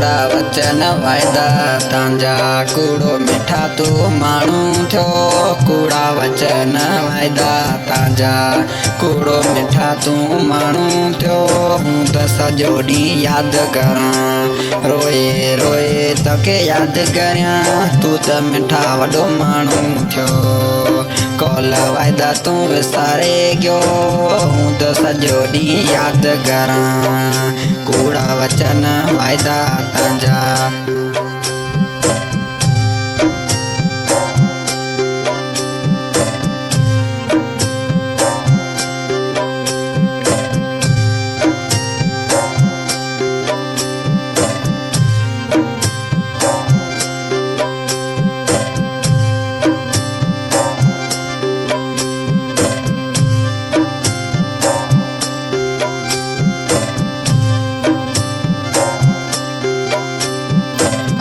कूड़ा वचन वायदा तांजा कूड़ो मिठा तू मानू थो कूड़ा वचन वायदा तांजा कूड़ो मिठा तू मानू थो हूँ तो सजो ॾींहुं याद करा रोए रोए तोखे याद करियां तू तो मिठा वॾो मानू थो कॉल वायदा तू विसारे गयो हूँ तो सजो ॾींहुं याद करा कूड़ा वचन वायदा तांजा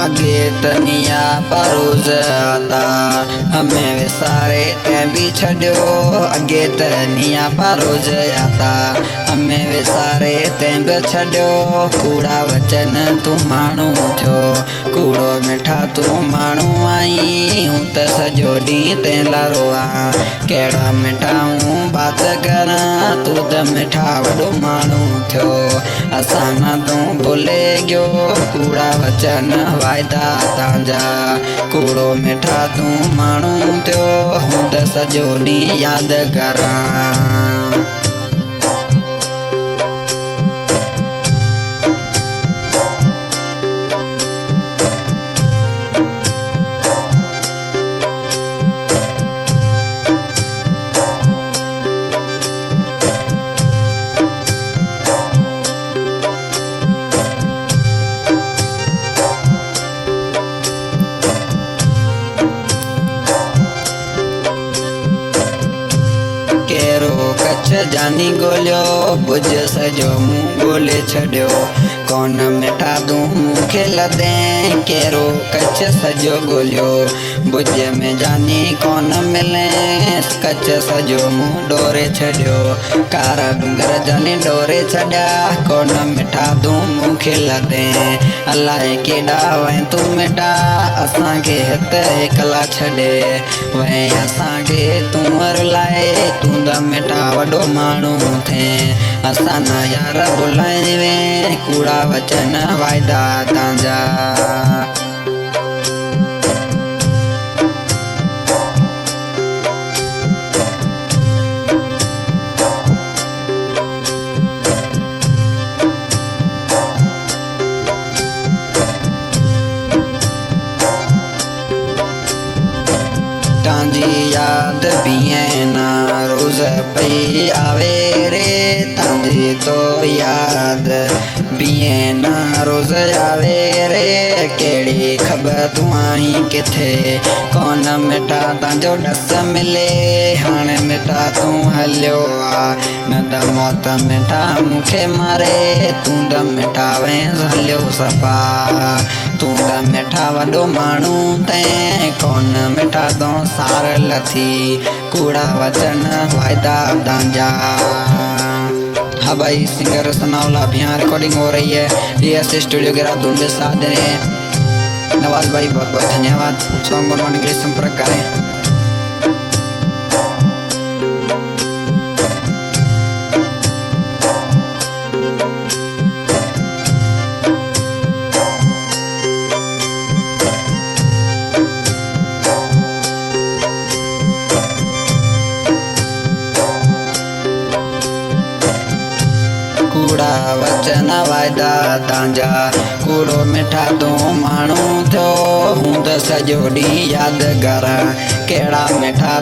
अगे तनिया परोज आता हमें विसारे तैं भी छड़ियो अगे तनिया परोज आता हमें विसारे तैं भी छड़ियो कूड़ा वचन तू मानू थो कूड़ो मिठा तू मानू आई हूँ तो सजो ॾींहुं तैं लारो आ कहिड़ा मिठा हूँ बात करा तू तो मिठा वॾो मानू थियो असां न तू भुले गयो कूड़ा वचन वायदा तांजा कूड़ो मिठा तू मानू थियो हूँ तो सजो ॾींहुं याद करा कच्छ जानी गोलियो बुझ सजो मुँह गोले छड़ियो कौन मिठा तू मूंखे लदे केरो कच्छ सजो गोलियो बुझ में जानी कौन मिले कच्छ सजो मुँह डोरे छड़ियो कारा डूंगर जानी डोरे छड़ा कौन मिठा तू मूंखे लदे अलाए केॾा वै तू मिठा असांखे हित हिकला छॾे वै असांखे तूं रुलाए तूं त मिठा वॾो माण्हू थे असां न यार भुलाए वे कूड़ा वचन वायदा तांजा तांजी याद पिए ना रोज पई आवे रे तांजी तो याद पिए ना रोज आवे रे केड़ी खबर तू आई किथे कौन मिठा तांजो डस मिले हाणे मिठा तू हलियो आ न त मौत मिठा मूंखे मारे तू त मिठा वे हलियो सफ़ा तू त मिठा वॾो माण्हू तैं कौन मिठा तो सार लथी कूड़ा वचन वायदा तांजा। हाँ भाई, सिंगर सनाउल्लाह अब यहाँ रिकॉर्डिंग हो रही है DSA स्टूडियो के रातुल के साथ देने नवाज भाई बहुत बहुत धन्यवाद। सॉन्ग बनवाने के लिए संपर्क करें। कूड़ा वचन वायदा तांजा कूड़ो मिठा तू माण्हू थियो हूं त सॼो ॾींहुं यादि कर कहिड़ा मिठा